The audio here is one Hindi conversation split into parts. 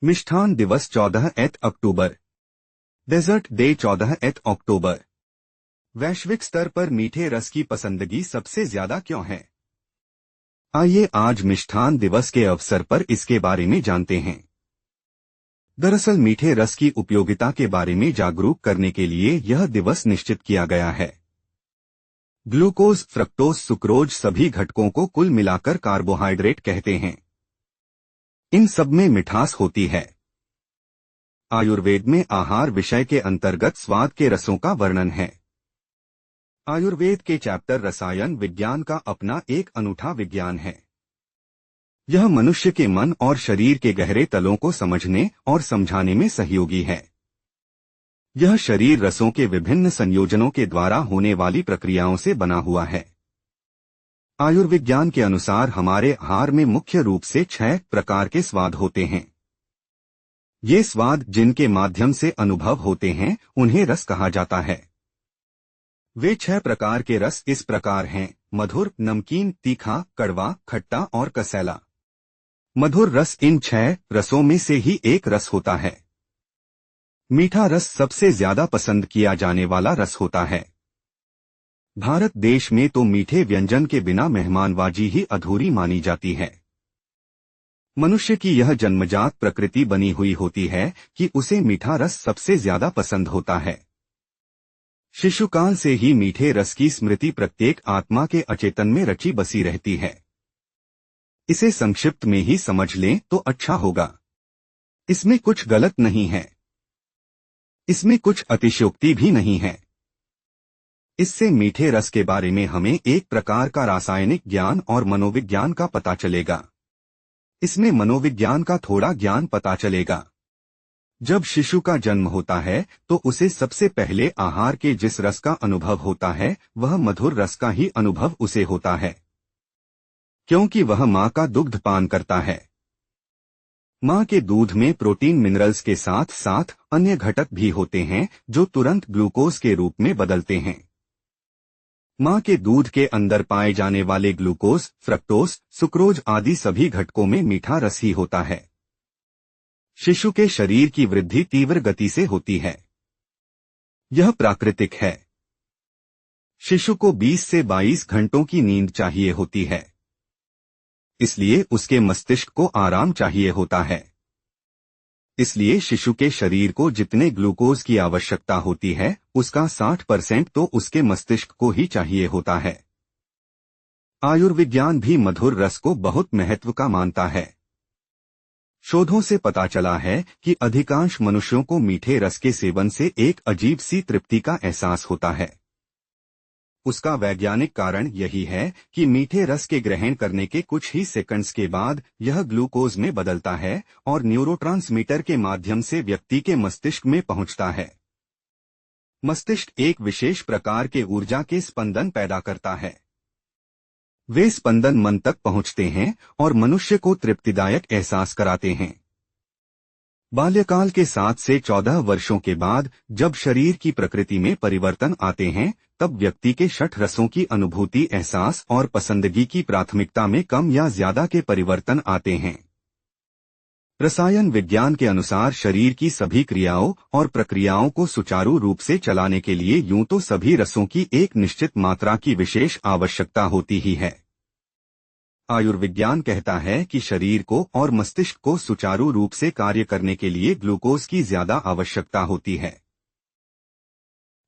मिष्ठान दिवस 14 अक्टूबर। डेजर्ट डे 14 अक्टूबर। वैश्विक स्तर पर मीठे रस की पसंदगी सबसे ज्यादा क्यों है? आइए आज मिष्ठान दिवस के अवसर पर इसके बारे में जानते हैं। दरअसल मीठे रस की उपयोगिता के बारे में जागरूक करने के लिए यह दिवस निश्चित किया गया है। ग्लूकोज, फ्रक्टोज, सुक्रोज सभी घटकों को कुल मिलाकर कार्बोहाइड्रेट कहते हैं। इन सब में मिठास होती है। आयुर्वेद में आहार विषय के अंतर्गत स्वाद के रसों का वर्णन है। आयुर्वेद के चैप्टर रसायन विज्ञान का अपना एक अनूठा विज्ञान है। यह मनुष्य के मन और शरीर के गहरे तलों को समझने और समझाने में सहयोगी है। यह शरीर रसों के विभिन्न संयोजनों के द्वारा होने वाली प्रक्रियाओं से बना हुआ है। आयुर्विज्ञान के अनुसार हमारे आहार में मुख्य रूप से 6 प्रकार के स्वाद होते हैं। ये स्वाद जिनके माध्यम से अनुभव होते हैं उन्हें रस कहा जाता है। वे 6 प्रकार के रस इस प्रकार हैं: मधुर, नमकीन, तीखा, कड़वा, खट्टा और कसैला। मधुर रस इन 6 रसों में से ही एक रस होता है। मीठा रस सबसे ज्यादा पसंद किया जाने वाला रस होता है। भारत देश में तो मीठे व्यंजन के बिना मेहमानबाजी ही अधूरी मानी जाती है। मनुष्य की यह जन्मजात प्रकृति बनी हुई होती है कि उसे मीठा रस सबसे ज्यादा पसंद होता है। शिशुकाल से ही मीठे रस की स्मृति प्रत्येक आत्मा के अचेतन में रची बसी रहती है। इसे संक्षिप्त में ही समझ लें तो अच्छा होगा। इसमें कुछ गलत नहीं है। इसमें कुछ अतिशयोक्ति भी नहीं है। इससे मीठे रस के बारे में हमें एक प्रकार का रासायनिक ज्ञान और मनोविज्ञान का पता चलेगा। इसमें मनोविज्ञान का थोड़ा ज्ञान पता चलेगा। जब शिशु का जन्म होता है तो उसे सबसे पहले आहार के जिस रस का अनुभव होता है वह मधुर रस का ही अनुभव उसे होता है, क्योंकि वह माँ का दुग्ध पान करता है। माँ के दूध में प्रोटीन, मिनरल्स के साथ साथ अन्य घटक भी होते हैं जो तुरंत ग्लूकोज के रूप में बदलते हैं। माँ के दूध के अंदर पाए जाने वाले ग्लूकोज, फ्रक्टोज, सुक्रोज आदि सभी घटकों में मीठा रस ही होता है। शिशु के शरीर की वृद्धि तीव्र गति से होती है। यह प्राकृतिक है। शिशु को 20 से 22 घंटों की नींद चाहिए होती है, इसलिए उसके मस्तिष्क को आराम चाहिए होता है। इसलिए शिशु के शरीर को जितने ग्लूकोज की आवश्यकता होती है उसका 60% तो उसके मस्तिष्क को ही चाहिए होता है। आयुर्विज्ञान भी मधुर रस को बहुत महत्व का मानता है। शोधों से पता चला है कि अधिकांश मनुष्यों को मीठे रस के सेवन से एक अजीब सी तृप्ति का एहसास होता है। उसका वैज्ञानिक कारण यही है कि मीठे रस के ग्रहण करने के कुछ ही सेकंड्स के बाद यह ग्लूकोज में बदलता है और न्यूरोट्रांसमीटर के माध्यम से व्यक्ति के मस्तिष्क में पहुंचता है। मस्तिष्क एक विशेष प्रकार के ऊर्जा के स्पंदन पैदा करता है। वे स्पंदन मन तक पहुंचते हैं और मनुष्य को तृप्तिदायक एहसास कराते हैं। बाल्यकाल के 7 से 14 वर्षों के बाद जब शरीर की प्रकृति में परिवर्तन आते हैं तब व्यक्ति के 6 रसों की अनुभूति, एहसास और पसंदगी की प्राथमिकता में कम या ज्यादा के परिवर्तन आते हैं। रसायन विज्ञान के अनुसार शरीर की सभी क्रियाओं और प्रक्रियाओं को सुचारू रूप से चलाने के लिए यूं तो सभी रसों की एक निश्चित मात्रा की विशेष आवश्यकता होती ही है। आयुर्विज्ञान कहता है कि शरीर को और मस्तिष्क को सुचारू रूप से कार्य करने के लिए ग्लूकोज की ज्यादा आवश्यकता होती है।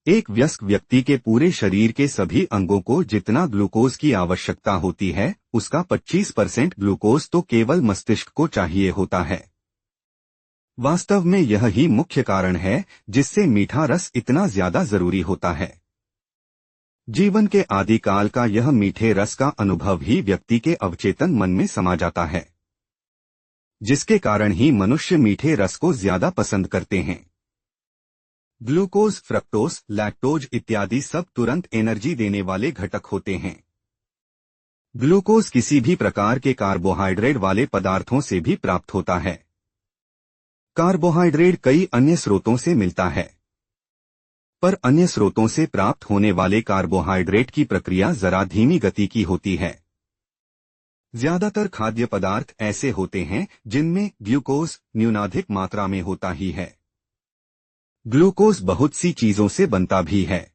एक वयस्क व्यक्ति के पूरे शरीर के सभी अंगों को जितना ग्लूकोज की आवश्यकता होती है उसका 25% ग्लूकोज तो केवल मस्तिष्क को चाहिए होता है। वास्तव में यह ही मुख्य कारण है जिससे मीठा रस इतना ज्यादा जरूरी होता है। जीवन के आदिकाल का यह मीठे रस का अनुभव ही व्यक्ति के अवचेतन मन में समा जाता है, जिसके कारण ही मनुष्य मीठे रस को ज्यादा पसंद करते हैं। ग्लूकोज, फ्रक्टोज, लैक्टोज इत्यादि सब तुरंत एनर्जी देने वाले घटक होते हैं। ग्लूकोज किसी भी प्रकार के कार्बोहाइड्रेट वाले पदार्थों से भी प्राप्त होता है। कार्बोहाइड्रेट कई अन्य स्रोतों से मिलता है, पर अन्य स्रोतों से प्राप्त होने वाले कार्बोहाइड्रेट की प्रक्रिया जरा धीमी गति की होती है। ज्यादातर खाद्य पदार्थ ऐसे होते हैं जिनमें ग्लूकोज न्यूनाधिक मात्रा में होता ही है। ग्लूकोज बहुत सी चीजों से बनता भी है।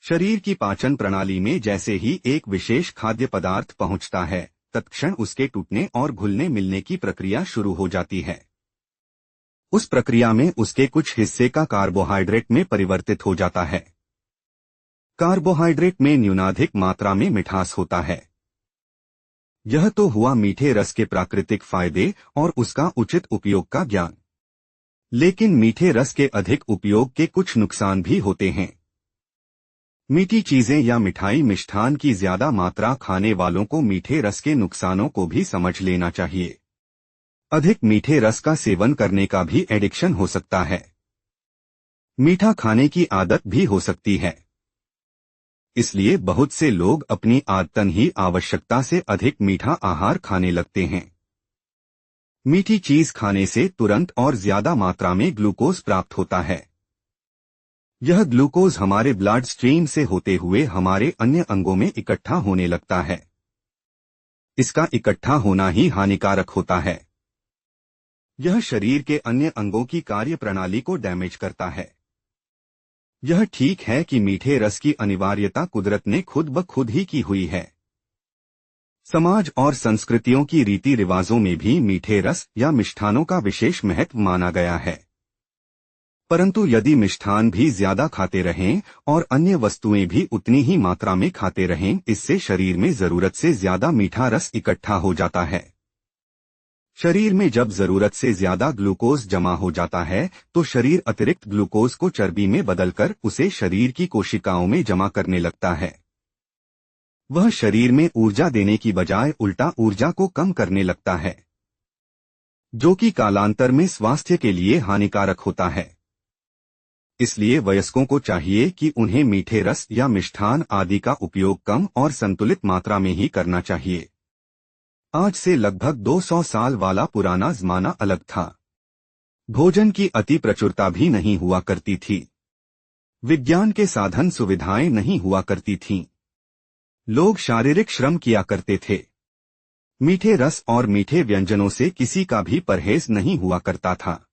शरीर की पाचन प्रणाली में जैसे ही एक विशेष खाद्य पदार्थ पहुंचता है, तत्क्षण उसके टूटने और घुलने मिलने की प्रक्रिया शुरू हो जाती है। उस प्रक्रिया में उसके कुछ हिस्से का कार्बोहाइड्रेट में परिवर्तित हो जाता है। कार्बोहाइड्रेट में न्यूनाधिक मात्रा में मिठास होता है। यह तो हुआ मीठे रस के प्राकृतिक फायदे और उसका उचित उपयोग का ज्ञान। लेकिन मीठे रस के अधिक उपयोग के कुछ नुकसान भी होते हैं। मीठी चीजें या मिठाई मिष्ठान की ज्यादा मात्रा खाने वालों को मीठे रस के नुकसानों को भी समझ लेना चाहिए। अधिक मीठे रस का सेवन करने का भी एडिक्शन हो सकता है। मीठा खाने की आदत भी हो सकती है। इसलिए बहुत से लोग अपनी आदतन ही आवश्यकता से अधिक मीठा आहार खाने लगते हैं। मीठी चीज खाने से तुरंत और ज्यादा मात्रा में ग्लूकोज प्राप्त होता है। यह ग्लूकोज हमारे ब्लड स्ट्रीम से होते हुए हमारे अन्य अंगों में इकट्ठा होने लगता है। इसका इकट्ठा होना ही हानिकारक होता है। यह शरीर के अन्य अंगों की कार्य प्रणाली को डैमेज करता है। यह ठीक है कि मीठे रस की अनिवार्यता कुदरत ने खुद ब खुद ही की हुई है। समाज और संस्कृतियों की रीति रिवाजों में भी मीठे रस या मिष्ठानों का विशेष महत्व माना गया है। परंतु यदि मिष्ठान भी ज्यादा खाते रहें और अन्य वस्तुएं भी उतनी ही मात्रा में खाते रहें, इससे शरीर में जरूरत से ज्यादा मीठा रस इकट्ठा हो जाता है। शरीर में जब जरूरत से ज्यादा ग्लूकोज जमा हो जाता है तो शरीर अतिरिक्त ग्लूकोज को चर्बी में बदलकर उसे शरीर की कोशिकाओं में जमा करने लगता है। वह शरीर में ऊर्जा देने की बजाय उल्टा ऊर्जा को कम करने लगता है, जो कि कालांतर में स्वास्थ्य के लिए हानिकारक होता है। इसलिए वयस्कों को चाहिए कि उन्हें मीठे रस या मिष्ठान आदि का उपयोग कम और संतुलित मात्रा में ही करना चाहिए। आज से लगभग 200 साल वाला पुराना जमाना अलग था। भोजन की अति प्रचुरता भी नहीं हुआ करती थी। विज्ञान के साधन सुविधाएं नहीं हुआ करती थीं। लोग शारीरिक श्रम किया करते थे। मीठे रस और मीठे व्यंजनों से किसी का भी परहेज नहीं हुआ करता था।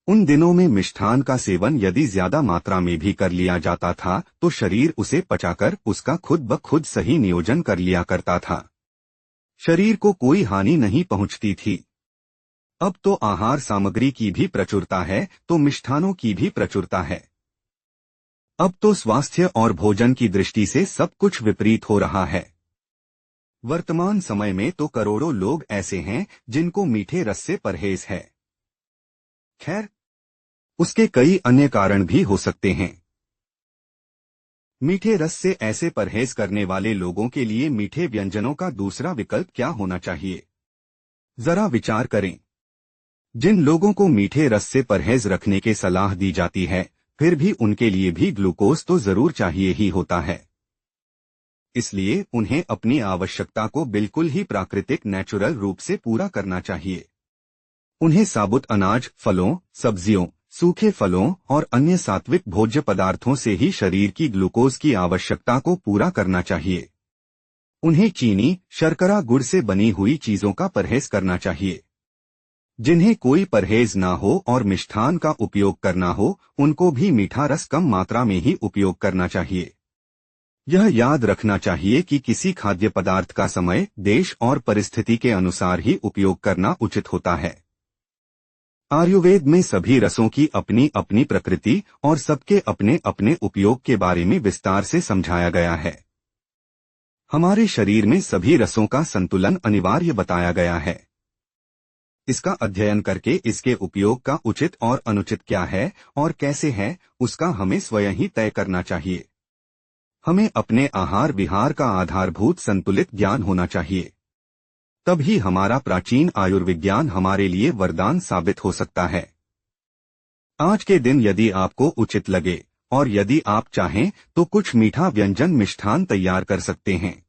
उन दिनों में मिष्ठान का सेवन यदि ज्यादा मात्रा में भी कर लिया जाता था तो शरीर उसे पचाकर उसका खुद ब खुद सही नियोजन कर लिया करता था। शरीर को कोई हानि नहीं पहुंचती थी। अब तो आहार सामग्री की भी प्रचुरता है तो मिष्ठानों की भी प्रचुरता है। अब तो स्वास्थ्य और भोजन की दृष्टि से सब कुछ विपरीत हो रहा है। वर्तमान समय में तो करोड़ों लोग ऐसे हैं जिनको मीठे रस से परहेज है। खैर, उसके कई अन्य कारण भी हो सकते हैं। मीठे रस से ऐसे परहेज करने वाले लोगों के लिए मीठे व्यंजनों का दूसरा विकल्प क्या होना चाहिए? जरा विचार करें। जिन लोगों को मीठे रस से परहेज रखने की सलाह दी जाती है, फिर भी उनके लिए भी ग्लूकोज तो जरूर चाहिए ही होता है। इसलिए उन्हें अपनी आवश्यकता को बिल्कुल ही प्राकृतिक नेचुरल रूप से पूरा करना चाहिए। उन्हें साबुत अनाज, फलों, सब्जियों, सूखे फलों और अन्य सात्विक भोज्य पदार्थों से ही शरीर की ग्लूकोज की आवश्यकता को पूरा करना चाहिए। उन्हें चीनी, शर्करा, गुड़ से बनी हुई चीजों का परहेज करना चाहिए। जिन्हें कोई परहेज ना हो और मिष्ठान का उपयोग करना हो, उनको भी मीठा रस कम मात्रा में ही उपयोग करना चाहिए। यह याद रखना चाहिए कि किसी खाद्य पदार्थ का समय, देश और परिस्थिति के अनुसार ही उपयोग करना उचित होता है। आयुर्वेद में सभी रसों की अपनी अपनी प्रकृति और सबके अपने अपने उपयोग के बारे में विस्तार से समझाया गया है। हमारे शरीर में सभी रसों का संतुलन अनिवार्य बताया गया है। इसका अध्ययन करके इसके उपयोग का उचित और अनुचित क्या है और कैसे है, उसका हमें स्वयं ही तय करना चाहिए। हमें अपने आहार विहार का आधारभूत संतुलित ज्ञान होना चाहिए। तभी हमारा प्राचीन आयुर्विज्ञान हमारे लिए वरदान साबित हो सकता है। आज के दिन यदि आपको उचित लगे और यदि आप चाहें तो कुछ मीठा व्यंजन मिष्ठान तैयार कर सकते हैं।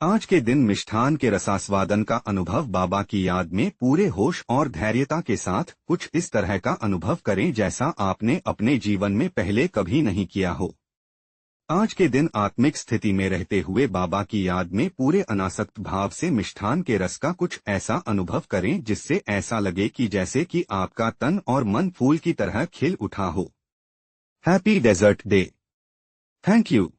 आज के दिन मिष्ठान के रसास्वादन का अनुभव बाबा की याद में पूरे होश और धैर्यता के साथ कुछ इस तरह का अनुभव करें जैसा आपने अपने जीवन में पहले कभी नहीं किया हो। आज के दिन आत्मिक स्थिति में रहते हुए बाबा की याद में पूरे अनासक्त भाव से मिष्ठान के रस का कुछ ऐसा अनुभव करें जिससे ऐसा लगे कि जैसे कि आपका तन और मन फूल की तरह खिल उठा हो। Happy dessert day. Thank you.